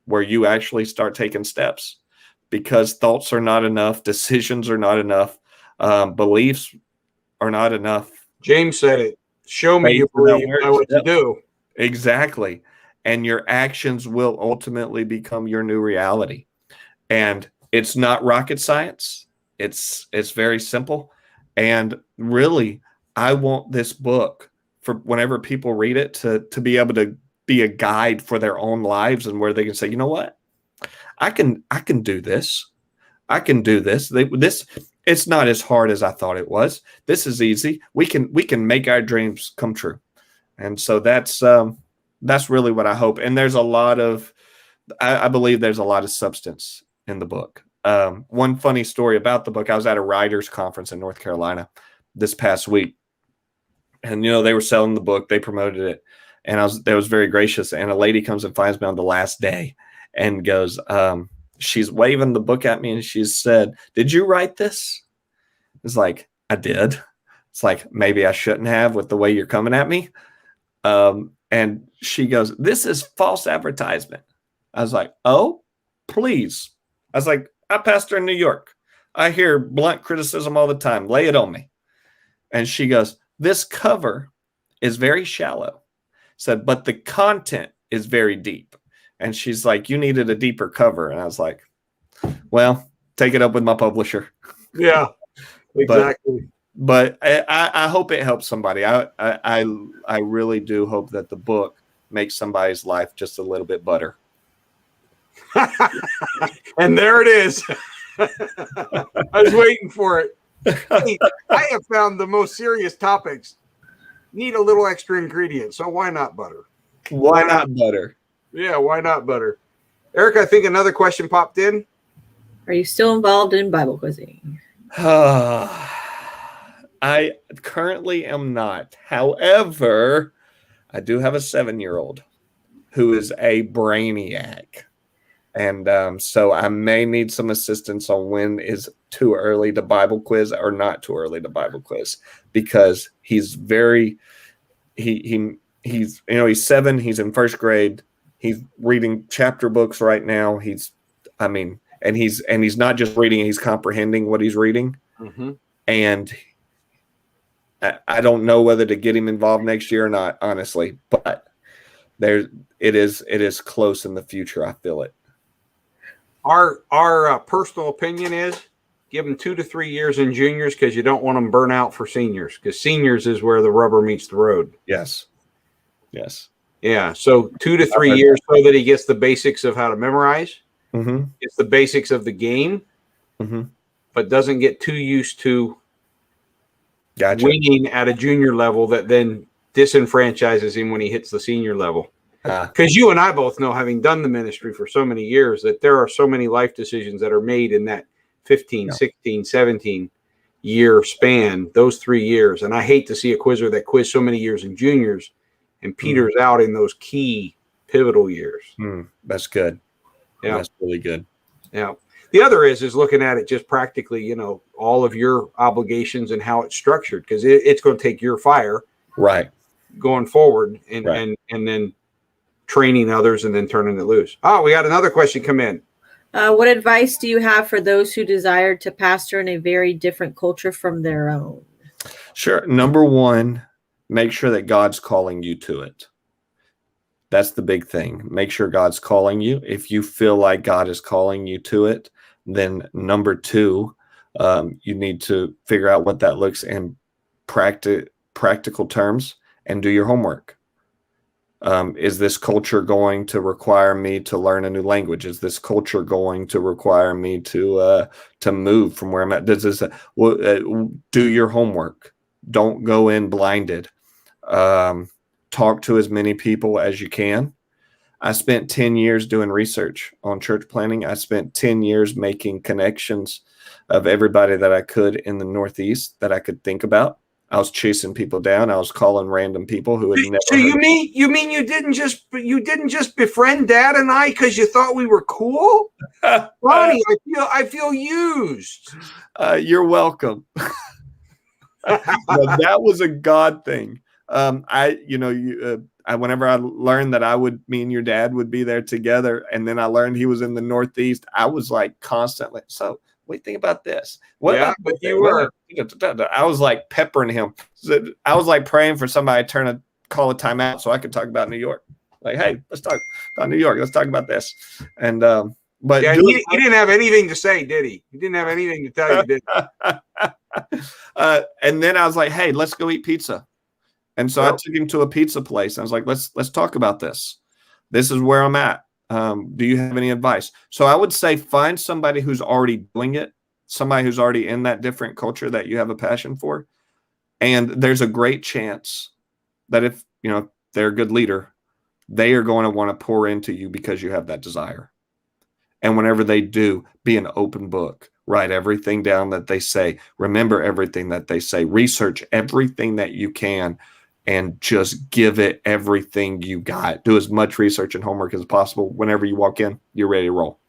where you actually start taking steps, because thoughts are not enough. Decisions are not enough. Beliefs are not enough. James said it. Show me you believe by what you do. Exactly. And your actions will ultimately become your new reality. And it's not rocket science. It's very simple. And really, I want this book, for whenever people read it, to be able to be a guide for their own lives, and where they can say, you know what? I can do this. I can do this. It's not as hard as I thought it was. This is easy. We can make our dreams come true. And so that's really what I hope. And there's a lot of, I believe there's a lot of substance in the book. One funny story about the book, I was at a writers conference in North Carolina this past week. And, they were selling the book. They promoted it. And that was very gracious. And a lady comes and finds me on the last day and goes, she's waving the book at me, and she said, "Did you write this?" It's like, I did. It's like, maybe I shouldn't have, with the way you're coming at me. And she goes, "This is false advertisement." I was like, "Oh, please." I was like, "I pastor in New York. I hear blunt criticism all the time. Lay it on me." And she goes, "This cover is very shallow." Said, "But the content is very deep." And she's like, "You needed a deeper cover." And I was like, well, take it up with my publisher. Yeah, exactly. But I hope it helps somebody. I really do hope that the book makes somebody's life just a little bit better. And there it is. I was waiting for it. Hey, I have found the most serious topics need a little extra ingredient. So why not butter? Why not butter? Yeah, why not butter? Eric, I think another question popped in. Are you still involved in Bible quizzing? I currently am not. However, I do have a 7-year-old who is a brainiac. And so I may need some assistance on when is too early to Bible quiz or not too early to Bible quiz, because he's very he's he's 7, he's in first grade, he's reading chapter books right now. He's not just reading, he's comprehending what he's reading. Mm-hmm. And I don't know whether to get him involved next year or not, honestly, but it is close in the future. I feel it. Our personal opinion is give them 2 to 3 years in juniors, because you don't want them burn out for seniors, because seniors is where the rubber meets the road. Yes. Yeah. So 2 to 3 years so that he gets the basics of how to memorize. Mm-hmm. It's the basics of the game, mm-hmm. but doesn't get too used to winning at a junior level that then disenfranchises him when he hits the senior level. Because you and I both know, having done the ministry for so many years, that there are so many life decisions that are made in that 15, 16, 17 year span, those 3 years. And I hate to see a quizzer that quizzed so many years in juniors and peters out in those key pivotal years. That's good. Yeah. That's really good. Yeah. The other is looking at it just practically, all of your obligations and how it's structured, because it's going to take your fire right going forward and then training others and then turning it loose. Oh, we got another question come in. What advice do you have for those who desire to pastor in a very different culture from their own? Sure. Number one, make sure that God's calling you to it. That's the big thing. Make sure God's calling you. If you feel like God is calling you to it, then number two, you need to figure out what that looks in practical terms and do your homework. Is this culture going to require me to learn a new language? Is this culture going to require me to move from where I'm at? Do your homework. Don't go in blinded. Talk to as many people as you can. I spent 10 years doing research on church planning. I spent 10 years making connections of everybody that I could in the Northeast that I could think about. I was chasing people down. I was calling random people who had never. So you mean you didn't just befriend Dad and I because you thought we were cool? Donny, I feel used. You're welcome. That was a God thing. Whenever I learned that me and your dad would be there together, and then I learned he was in the Northeast, I was like constantly, so what do you think about this? But you were. I was like peppering him. I was like praying for somebody to call a timeout so I could talk about New York. Like, hey, let's talk about New York. Let's talk about this. And but yeah, he didn't have anything to say, did he? He didn't have anything to tell you, did he? And then I was like, hey, let's go eat pizza. And so I took him to a pizza place. I was like, let's talk about this. This is where I'm at. Do you have any advice? So I would say find somebody who's already doing it, somebody who's already in that different culture that you have a passion for. And there's a great chance that if they're a good leader, they are going to want to pour into you because you have that desire. And whenever they do, be an open book. Write everything down that they say. Remember everything that they say. Research everything that you can. And just give it everything you got. Do as much research and homework as possible. Whenever you walk in, you're ready to roll.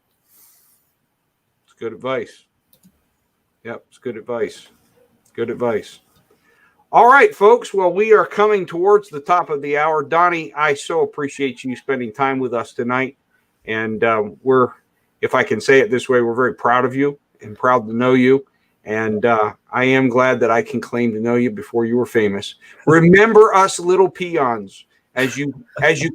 It's good advice. Yep, it's good advice. Good advice. All right, folks. Well, we are coming towards the top of the hour. Donny, I so appreciate you spending time with us tonight. And we're, if I can say it this way, we're very proud of you and proud to know you. And I am glad that I can claim to know you before you were famous. Remember us little peons as you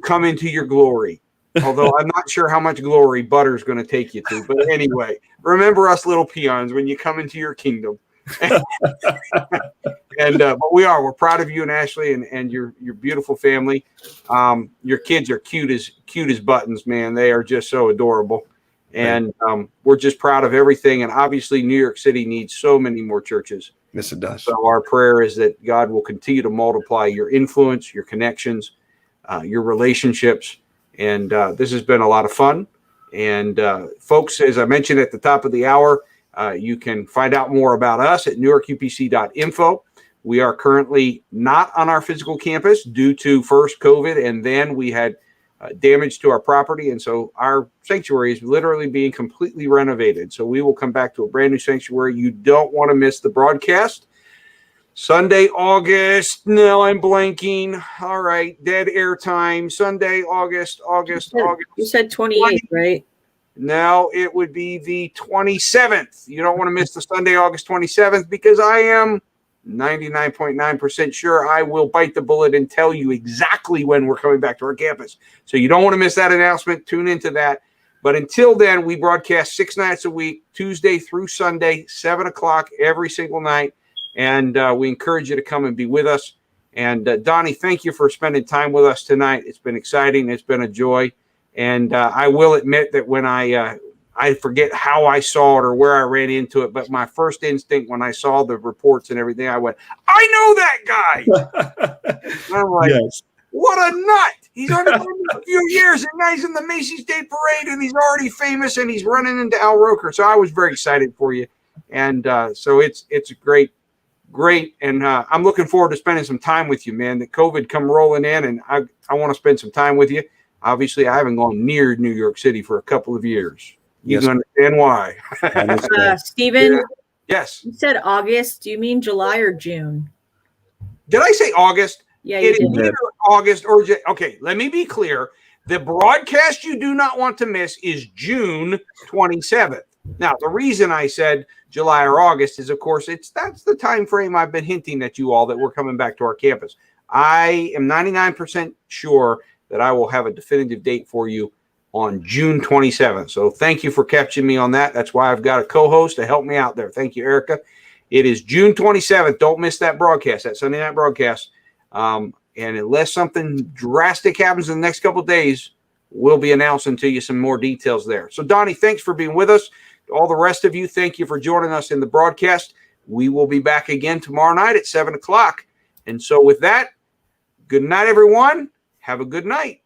come into your glory. Although I'm not sure how much glory Butter's going to take you to. But anyway, remember us little peons when you come into your kingdom. But we're proud of you and Ashley and your beautiful family. Your kids are cute as buttons, man. They are just so adorable. And we're just proud of everything. And obviously, New York City needs so many more churches. Yes, it does. So our prayer is that God will continue to multiply your influence, your connections, your relationships. And this has been a lot of fun. And folks, as I mentioned at the top of the hour, you can find out more about us at newyorkupc.info. We are currently not on our physical campus due to first COVID, and then we had damage to our property. And so our sanctuary is literally being completely renovated. So we will come back to a brand new sanctuary. You don't want to miss the broadcast. Sunday, August. No, I'm blanking. All right. Dead air time. Sunday, August. You said 28th, right? No, it would be the 27th. You don't want to miss the Sunday, August 27th, because I am 99.9% sure I will bite the bullet and tell you exactly when we're coming back to our campus. So you don't want to miss that announcement. Tune into that. But until then, we broadcast 6 nights a week, Tuesday through Sunday, 7 o'clock every single night. And we encourage you to come and be with us. And Donnie, thank you for spending time with us tonight. It's been exciting. It's been a joy. And I will admit that when I forget how I saw it or where I ran into it, but my first instinct when I saw the reports and everything, I went, I know that guy. And I'm like, yes. What a nut. He's only been a few years, and now he's in the Macy's Day Parade, and he's already famous, and he's running into Al Roker. So I was very excited for you. And so it's great. And I'm looking forward to spending some time with you, man. The COVID come rolling in, and I want to spend some time with you. Obviously, I haven't gone near New York City for a couple of years. You can understand why. Stephen? Yeah. Yes. You said August. Do you mean July or June? Did I say August? Yeah, you did. Either August or July. Okay, let me be clear. The broadcast you do not want to miss is June 27th. Now, the reason I said July or August is, of course, that's the time frame I've been hinting at you all that we're coming back to our campus. I am 99% sure that I will have a definitive date for you on June 27th. So thank you for catching me on that. That's why I've got a co-host to help me out there. Thank you, Erica. It is June 27th. Don't miss that broadcast, that Sunday night broadcast. And unless something drastic happens in the next couple of days, we'll be announcing to you some more details there. So, Donnie, thanks for being with us. All the rest of you, thank you for joining us in the broadcast. We will be back again tomorrow night at 7 o'clock. And so with that, good night, everyone. Have a good night.